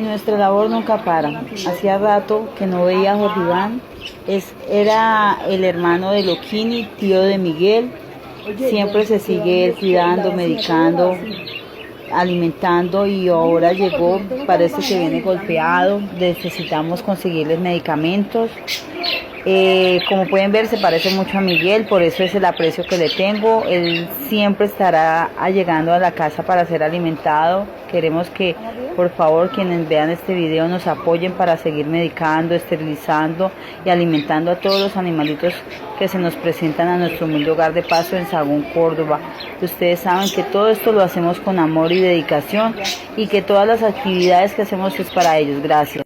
Y nuestra labor nunca para. Hacía rato que no veía a Jorge Iván. Era el hermano de Loquini, tío de Miguel. Siempre se sigue él cuidando, medicando, alimentando, y ahora llegó, parece que viene golpeado. Necesitamos conseguirles medicamentos. Como pueden ver, se parece mucho a Miguel, por eso es el aprecio que le tengo. Él siempre estará llegando a la casa para ser alimentado. Queremos que, por favor, quienes vean este video nos apoyen para seguir medicando, esterilizando y alimentando a todos los animalitos que se nos presentan a nuestro humilde hogar de Paso en Sahagún, Córdoba. Ustedes saben que todo esto lo hacemos con amor y dedicación, y que todas las actividades que hacemos es para ellos. Gracias.